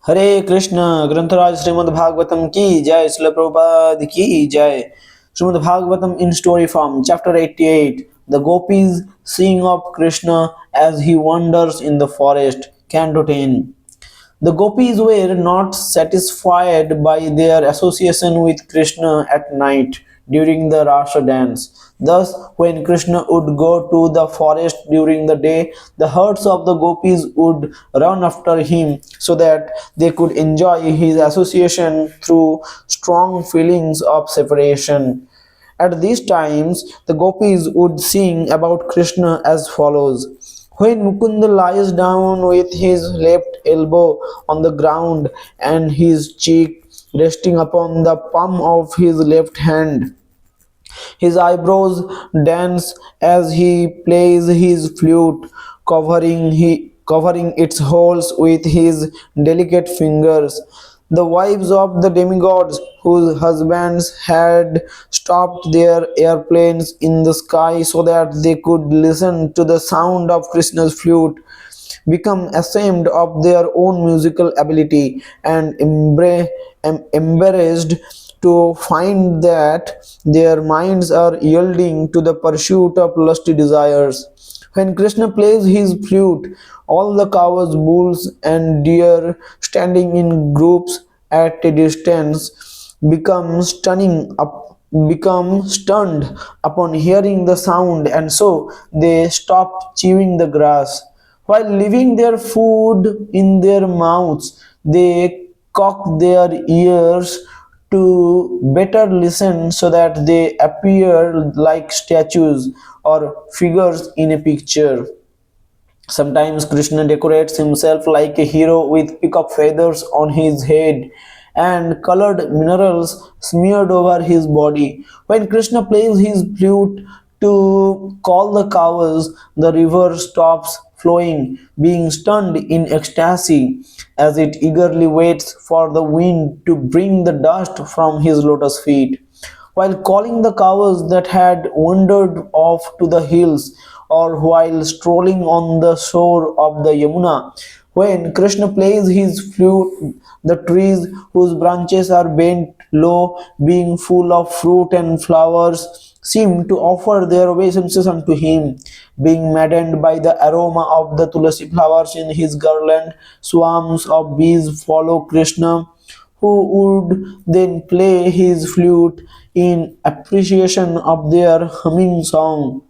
हरे कृष्ण ग्रंथराज श्रीमद्-भागवतम की जय। श्रील प्रभुपाद की जय। Śrīmad-Bhāgavatam in story form, chapter 88. The gopis sing of Krishna as he wanders in the forest. Canto 10. The gopis were not satisfied by their association with Krishna at night during the Rasa dance. Thus, when Krishna would go to the forest during the day, the herds of the gopis would run after him so that they could enjoy his association through strong feelings of separation. At these times, the gopis would sing about Krishna as follows. When Mukunda lies down with his left elbow on the ground and his cheek resting upon the palm of his left hand, his eyebrows dance as he plays his flute, covering its holes with his delicate fingers. The wives of the demigods, whose husbands had stopped their airplanes in the sky so that they could listen to the sound of Krishna's flute, become ashamed of their own musical ability and embarrassed to find that their minds are yielding to the pursuit of lusty desires. When Krishna plays his flute, all the cows, bulls, and deer standing in groups at a distance become stunned upon hearing the sound, and so they stop chewing the grass. While leaving their food in their mouths, they cock their ears to better listen so that they appear like statues or figures in a picture. Sometimes Krishna decorates himself like a hero with peacock feathers on his head and colored minerals smeared over his body. When Krishna plays his flute to call the cows, the river stops flowing, being stunned in ecstasy as it eagerly waits for the wind to bring the dust from his lotus feet. While calling the cows that had wandered off to the hills, or while strolling on the shore of the Yamuna, when Krishna plays his flute, the trees whose branches are bent low, being full of fruit and flowers, seem to offer their obeisances unto him. Being maddened by the aroma of the tulasi flowers in his garland, swarms of bees follow Krishna, who would then play his flute in appreciation of their humming song.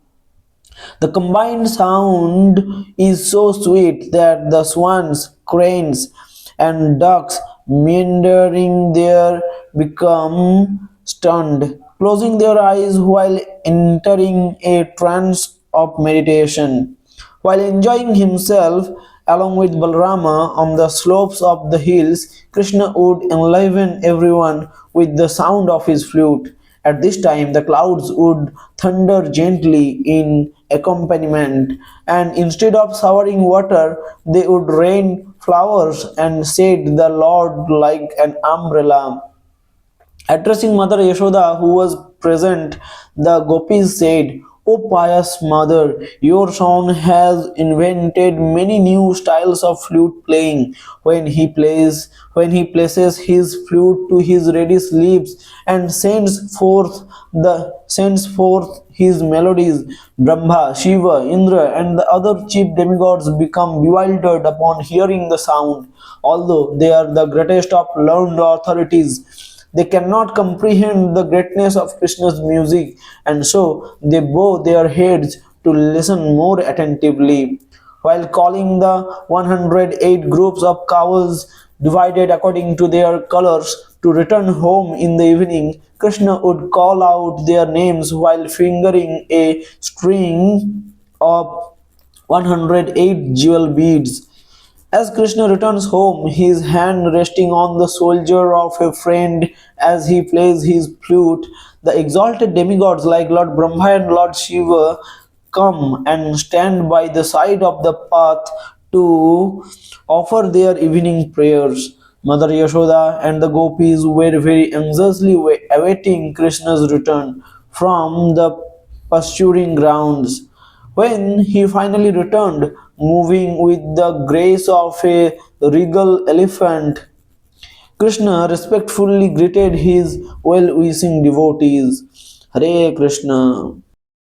The combined sound is so sweet that the swans, cranes, and ducks meandering there become stunned, closing their eyes while entering a trance of meditation. While enjoying himself along with Balarama on the slopes of the hills, Krishna would enliven everyone with the sound of his flute. At this time, the clouds would thunder gently in accompaniment, and instead of showering water, they would rain flowers and shade the Lord like an umbrella. Addressing Mother Yashoda, who was present, the gopis said, "O pious mother, your son has invented many new styles of flute playing. When he places his flute to his reddish lips and sends forth his melodies, Brahma, Shiva, Indra, and the other chief demigods become bewildered upon hearing the sound. Although they are the greatest of learned authorities, they cannot comprehend the greatness of Krishna's music, and so they bow their heads to listen more attentively. While calling the 108 groups of cows divided according to their colors to return home in the evening, Krishna would call out their names while fingering a string of 108 jewel beads. As Krishna returns home, his hand resting on the shoulder of a friend as he plays his flute, the exalted demigods like Lord Brahma and Lord Shiva come and stand by the side of the path to offer their evening prayers. Mother Yashoda and the gopis were very anxiously awaiting Krishna's return from the pasturing grounds. When he finally returned, moving with the grace of a regal elephant. Krishna respectfully greeted his well-wishing devotees. Hare Krishna.